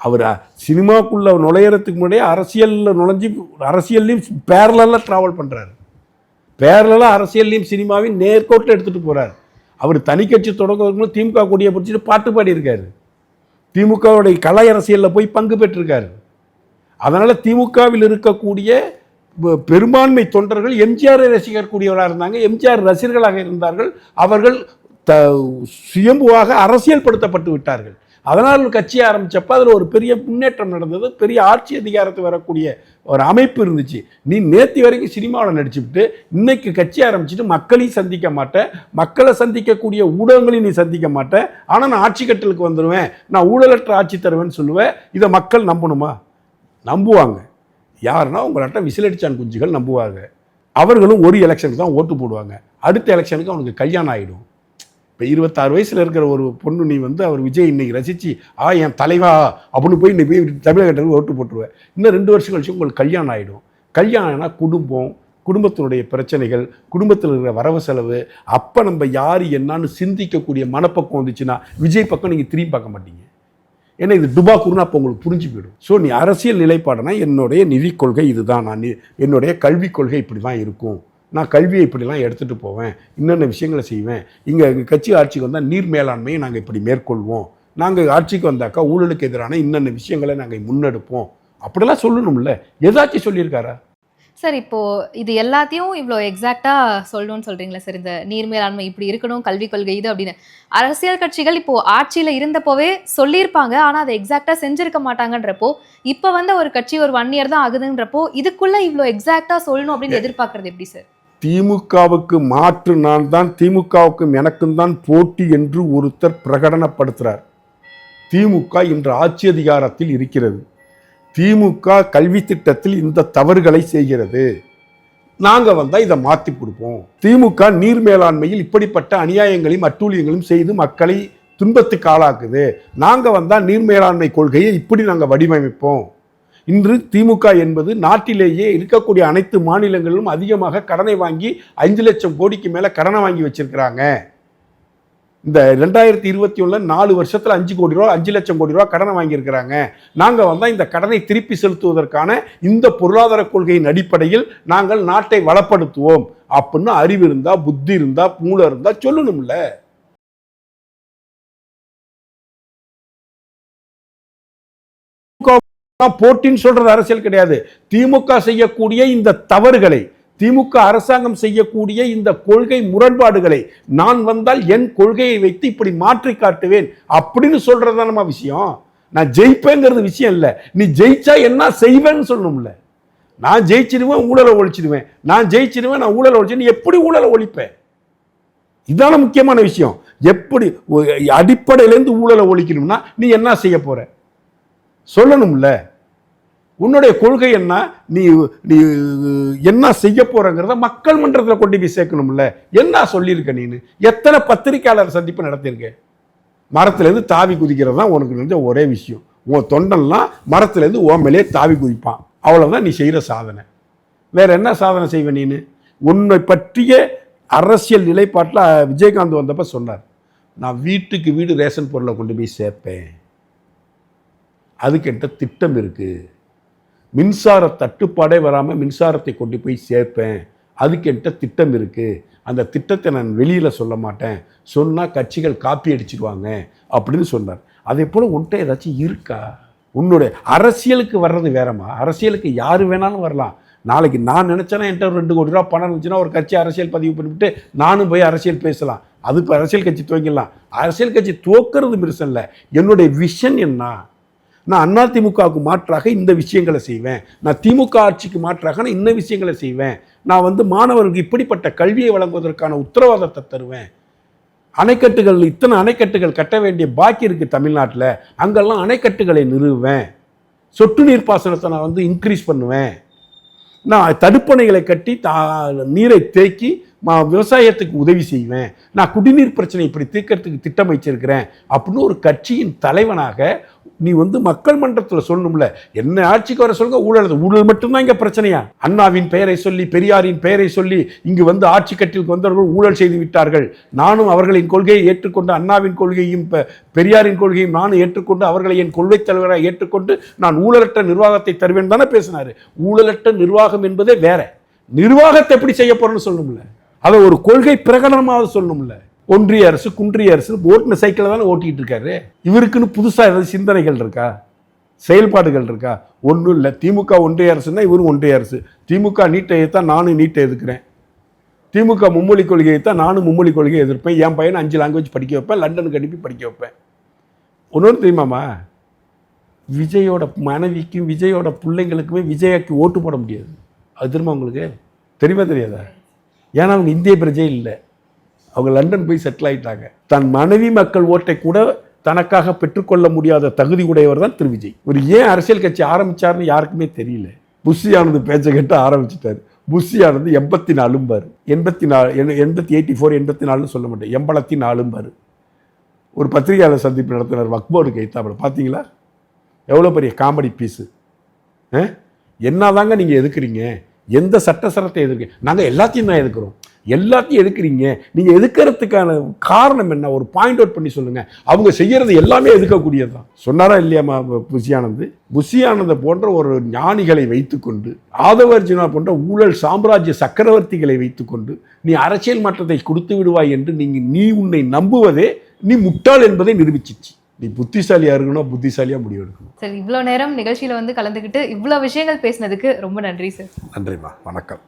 அவர் சினிமாக்குள்ளே நுழையிறதுக்கு முன்னாடியே அரசியலில் நுழைஞ்சி அரசியல்லையும் பேரலாக ட்ராவல் பண்ணுறாரு. பேரலாக அரசியல்லையும் சினிமாவையும் நேர்கோட்டில் எடுத்துகிட்டு போகிறார். அவர் தனி கட்சி தொடங்குறதுக்கு திமுக கொடியை பிடிச்சிட்டு பாட்டு பாடியிருக்காரு. திமுகவுடைய கலை அரசியலில் போய் பங்கு பெற்றிருக்காரு. அதனால் திமுகவில் இருக்கக்கூடிய பெரும்பான்மை தொண்டர்கள் எம்ஜிஆரை ரசிக்கக்கூடியவராக இருந்தாங்க, எம்ஜிஆர் ரசிகர்களாக இருந்தார்கள். அவர்கள் சுயம்புவாக அரசியல் படுத்தப்பட்டு விட்டார்கள். அதனால் ஒரு கட்சி ஆரம்பித்தப்போ அதில் ஒரு பெரிய முன்னேற்றம் நடந்தது, பெரிய ஆட்சி அதிகாரத்தை வரக்கூடிய ஒரு அமைப்பு இருந்துச்சு. நீ நேற்று வரைக்கும் சினிமாவில் நடிச்சுவிட்டு இன்னைக்கு கட்சி ஆரம்பிச்சுட்டு மக்களையும் சந்திக்க மாட்டேன், மக்களை சந்திக்கக்கூடிய ஊடகங்களையும் நீ சந்திக்க மாட்டேன், ஆனால் நான் ஆட்சி கட்டலுக்கு வந்துடுவேன், நான் ஊழலற்ற ஆட்சி தருவேன்னு சொல்லுவேன். இதை மக்கள் நம்பணுமா? நம்புவாங்க. யாருன்னா உங்கள்கிட்ட விசிலடிச்சான் குஞ்சுகள் நம்புவாங்க. அவர்களும் ஒரு எலெக்ஷனுக்கு தான் ஓட்டு போடுவாங்க, அடுத்த எலெக்ஷனுக்கு அவனுக்கு கல்யாணம் ஆகிடும். இப்போ 26 வயசில் இருக்கிற ஒரு பொண்ணு நீ வந்து அவர் விஜய் இன்னைக்கு ரசித்து என் தலைவா அப்படின்னு போய் நீ போய் தமிழகத்துக்கு ஓட்டு போட்டுருவேன். இன்னும் 2 வருஷம் கழிச்சு உங்களுக்கு கல்யாணம் ஆகிடும். கல்யாணம்னா குடும்பத்தினுடைய பிரச்சனைகள், குடும்பத்தில் இருக்கிற வரவு செலவு, அப்போ நம்ம யார் என்னான்னு சிந்திக்கக்கூடிய மனப்பக்கம் வந்துச்சுன்னா விஜய் பக்கம் நீங்கள் திரும்பி பார்க்க மாட்டீங்க. ஏன்னா இது டுபாக்கூர்னு அப்போ உங்களுக்கு புரிஞ்சு போயிடும். ஸோ நீ அரசியல் நிலைப்பாடுனா என்னுடைய நிதி கொள்கை இதுதான், நான் என்னுடைய கல்விக் கொள்கை இப்படி தான் இருக்கும், நான் கல்வியை இப்படிலாம் எடுத்துகிட்டு போவேன், இன்னென்ன விஷயங்களை செய்வேன், எங்கள் கட்சி ஆட்சிக்கு வந்தால் நீர் மேலாண்மையை நாங்கள் இப்படி மேற்கொள்வோம், நாங்கள் ஆட்சிக்கு வந்தாக்கா ஊழலுக்கு எதிரான இன்னென்ன விஷயங்களை நாங்கள் முன்னெடுப்போம், அப்படிலாம் சொல்லணும்ல. ஏதாச்சும் சொல்லியிருக்காரா சார்? இப்போ இது எல்லாத்தையும் இவ்வளோ எக்ஸாக்டா சொல்லணும்னு சொல்றீங்களா சார்? இந்த நீர் மேலாண்மை இப்படி இருக்கணும், கல்விக் கொள்கை இது அப்படின்னு அரசியல் கட்சிகள் இப்போ ஆட்சியில இருந்தப்போவே சொல்லியிருப்பாங்க, ஆனா அதை எக்ஸாக்டா செஞ்சிருக்க மாட்டாங்கன்றப்போ, இப்போ வந்து ஒரு கட்சி ஒரு 1 இயர் தான் ஆகுதுன்றப்போ இதுக்குள்ள இவ்வளோ எக்ஸாக்டா சொல்லணும் அப்படின்னு எதிர்பார்க்கறது எப்படி சார்? திமுகவுக்கு மாற்று நான் தான், திமுகவுக்கும் எனக்கும் தான் போட்டி என்று ஒருத்தர் பிரகடனப்படுத்துகிறார். திமுக இன்று ஆட்சி அதிகாரத்தில் இருக்கிறது. திமுக கல்வி திட்டத்தில் இந்த தவறுகளை செய்கிறது, நாங்கள் வந்தால் இதை மாற்றி கொடுப்போம். திமுக நீர் மேலாண்மையில் இப்படிப்பட்ட அநியாயங்களையும் அட்டூழியங்களையும் செய்து மக்களை துன்பத்துக்கு ஆளாக்குது, நாங்கள் வந்தால் நீர் மேலாண்மை கொள்கையை இப்படி நாங்கள் வடிவமைப்போம். இன்று திமுக என்பது நாட்டிலேயே இருக்கக்கூடிய அனைத்து மாநிலங்களிலும் அதிகமாக கடனை வாங்கி 5 லட்சம் கோடிக்கு மேலே கடனை வாங்கி வச்சிருக்கிறாங்க. இந்த 2021 4 வருஷத்தில் 5 கோடி ரூபா 5 லட்சம் கோடி ரூபா கடனை வாங்கியிருக்கிறாங்க. நாங்கள் வந்தால் இந்த கடனை திருப்பி செலுத்துவதற்கான இந்த பொருளாதார கொள்கையின் அடிப்படையில் நாங்கள் நாட்டை வளப்படுத்துவோம் அப்படின்னு அறிவு இருந்தா, புத்தி இருந்தா, மூளை இருந்தா சொல்லணும்ல. போட்டின்னு சொல்றது அரசியல் கிடையாது. திமுக செய்யக்கூடிய இந்த தவறுகளை, திமுக அரசாங்கம் செய்யக்கூடிய இந்த கொள்கை முரண்பாடுகளை நான் வந்தால் என் கொள்கையை வைத்து இப்படி மாற்றி காட்டுவேன் அப்படின்னு சொல்றதுதான் நம்ம விஷயம். நான் ஜெயிப்பேங்கிறது விஷயம் இல்லை, நீ ஜெயிச்சா என்ன செய்வேன்னு சொல்லணும்ல. நான் ஜெயிச்சிடுவேன், ஊழலை ஒழிச்சிடுவேன், நான் ஜெயிச்சிடுவேன், நான் ஊழலை ஒழிச்சு, நீ எப்படி ஊழலை ஒழிப்பேன்? இதான முக்கியமான விஷயம். எப்படி அடிப்படையிலேருந்து ஊழலை ஒழிக்கணும்னா நீ என்ன செய்ய போற சொல்லணும்ல. உன்னுடைய கொள்கை என்ன, நீ நீ என்ன செய்ய போறங்கிறத மக்கள் மன்றத்தில் கொண்டு போய் சேர்க்கணும்ல. என்ன சொல்லியிருக்க நீனு? எத்தனை பத்திரிகையாளர் சந்திப்பு நடத்தியிருக்க? மரத்துலேருந்து தாவி குதிக்கிறது தான் உனக்கு தெரிஞ்ச ஒரே விஷயம். உன் தொண்டன்லாம் மரத்துலேருந்து உன் மேலே தாவி குதிப்பான், அவ்வளோதான் நீ செய்கிற சாதனை. வேற என்ன சாதனை செய்வ நீனு? உன்னை பற்றிய அரசியல் நிலைப்பாட்டில் விஜயகாந்த் வந்தப்ப சொன்னார், நான் வீட்டுக்கு வீடு ரேஷன் பொருளை கொண்டு போய் சேர்ப்பேன், அதுக்கு என்கிட்ட திட்டம் இருக்குது. மின்சார தட்டுப்பாடே வராமல் மின்சாரத்தை கொண்டு போய் சேர்ப்பேன், அதுக்கு என்கிட்ட திட்டம் இருக்குது. அந்த திட்டத்தை நான் வெளியில் சொல்ல மாட்டேன், சொன்னால் கட்சிகள் காப்பி அடிச்சிடுவாங்க அப்படின்னு சொன்னார். அதே போல் உன்கிட்ட ஏதாச்சும் இருக்கா? உன்னுடைய அரசியலுக்கு வர்றது வேறமா? அரசியலுக்கு யார் வேணாலும் வரலாம். நாளைக்கு நான் நினச்சேன்னா என்கிட்ட 2 கோடி ரூபா பணம் இருந்துச்சுன்னா ஒரு கட்சி அரசியல் பதிவு பண்ணிவிட்டு நானும் போய் அரசியல் பேசலாம், அது இப்போ அரசியல் கட்சி துவங்கிடலாம். அரசியல் கட்சி துவக்கிறது பெருசு இல்லை. என்னுடைய விஷன் என்ன? நான் அதிமுகவுக்கு மாற்றாக இந்த விஷயங்களை செய்வேன், நான் திமுக ஆட்சிக்கு மாற்றாக நான் இந்த விஷயங்களை செய்வேன், நான் மாணவர்களுக்கு இப்படிப்பட்ட கல்வியை வழங்குவதற்கான உத்தரவாதத்தை தருவேன். அணைக்கட்டுகள், இத்தனை அணைக்கட்டுகள் கட்ட வேண்டிய பாக்கி இருக்குது தமிழ்நாட்டில், அங்கெல்லாம் அணைக்கட்டுகளை நிறுவுவேன். சொட்டு நீர் பாசனத்தை நான் இன்க்ரீஸ் பண்ணுவேன். நான் தடுப்பணைகளை கட்டி நீரை தேக்கி விவசாயத்துக்கு உதவி செய்வேன். நான் குடிநீர் பிரச்சனை இப்படி தீர்க்கறதுக்கு திட்டம் வச்சிருக்கிறேன் அப்படின்னு ஒரு கட்சியின் தலைவனாக நீ மக்கள் மன்றத்தில் சொல்லணும்ல. என்ன ஆட்சிக்கு வர சொல்லுங்க, ஊழல் மட்டும்தான் இங்கே பிரச்சனையா? அண்ணாவின் பெயரை சொல்லி, பெரியாரின் பெயரை சொல்லி இங்கு ஆட்சி கட்டிலுக்கு வந்தவர்கள் ஊழல் செய்து விட்டார்கள், நானும் அவர்களின் கொள்கையை ஏற்றுக்கொண்டு, அண்ணாவின் கொள்கையும் பெரியாரின் கொள்கையும் நானும் ஏற்றுக்கொண்டு, அவர்களை என் கொள்கை தலைவராக ஏற்றுக்கொண்டு நான் ஊழலற்ற நிர்வாகத்தை தருவேன் தானே பேசினாரு. ஊழலற்ற நிர்வாகம் என்பதே வேற. நிர்வாகத்தை எப்படி செய்ய போறேன்னு சொல்லணும்ல, அதை ஒரு கொள்கை பிரகடனமாக சொல்லணும்ல. ஒன்றிய அரசு, குன்றிய அரசு ஓட்டின சைக்கிளை தானே ஓட்டிகிட்டு இருக்காரு. இவருக்குன்னு புதுசாக ஏதாவது சிந்தனைகள் இருக்கா, செயல்பாடுகள் இருக்கா? ஒன்றும் இல்லை. திமுக ஒன்றிய அரசுன்னா இவரும் ஒன்றிய அரசு. திமுக நீட்டை எதிர்த்தா நானும் நீட்டை எதிர்க்கிறேன், திமுக மும்மொழி கொள்கையை தான் நானும் மும்மொழி கொள்கையை எதிர்ப்பேன். என் பையனை 5 லாங்குவேஜ் படிக்க வைப்பேன், லண்டனுக்கு அனுப்பி படிக்க வைப்பேன். ஒன்று தெரியுமாம்மா, விஜயோட மனைவிக்கும் விஜயோட பிள்ளைங்களுக்குமே விஜயாக்கு ஓட்டு போட முடியாது. அது தெரியுமா உங்களுக்கு? தெரியுமா தெரியாதா? ஏன்னா அவங்க இந்திய பிரஜை இல்லை, அவங்க லண்டன் போய் செட்டில் ஆகிட்டாங்க. தன் மனைவி மக்கள் ஓட்டை கூட தனக்காக பெற்றுக்கொள்ள முடியாத தகுதி உடையவர் தான் திரு விஜய். ஒரு ஏன் அரசியல் கட்சி ஆரம்பிச்சாருன்னு யாருக்குமே தெரியல. புஷியானது பேச்சை கேட்டு ஆரம்பிச்சிட்டாரு. புஷியானது 84 84 சொல்ல மாட்டேன், 84 ஒரு பத்திரிகையாளர் சந்திப்பு நடத்தினார், வக்போர்டு கைத்தாப்புல. பார்த்தீங்களா எவ்வளோ பெரிய காமெடி பீஸு? என்னதாங்க நீங்கள் எதுக்குறீங்க? எந்த சட்டசரத்தை எதிர்க்க? நாங்கள் எல்லாத்தையும் தான் எதுக்குறோம். எல்லாத்தையும் எதுக்குறீங்க? நீங்கள் எதுக்கிறதுக்கான காரணம் என்ன? ஒரு பாயிண்ட் அவுட் பண்ணி சொல்லுங்கள். அவங்க செய்கிறது எல்லாமே எதுக்கக்கூடியது தான். சொன்னாரா இல்லையாமா புஷியானந்த்? புஷியானந்தை போன்ற ஒரு ஞானிகளை வைத்துக்கொண்டு, ஆதவர்ஜுனா போன்ற ஊழல் சாம்ராஜ்ய சக்கரவர்த்திகளை வைத்துக்கொண்டு நீ அரசியல் மாற்றத்தை கொடுத்து விடுவாய் என்று நீ உன்னை நம்புவதே நீ முட்டாள் என்பதை நிரூபிச்சிச்சு. நீ புத்திசாலியாக இருக்கணும், புத்திசாலியாக முடிவெடுக்கணும். சரி, இவ்வளோ நேரம் நிகழ்ச்சியில் வந்து கலந்துக்கிட்டு இவ்வளோ விஷயங்கள் பேசினதுக்கு ரொம்ப நன்றி சார். நன்றிம்மா, வணக்கம்.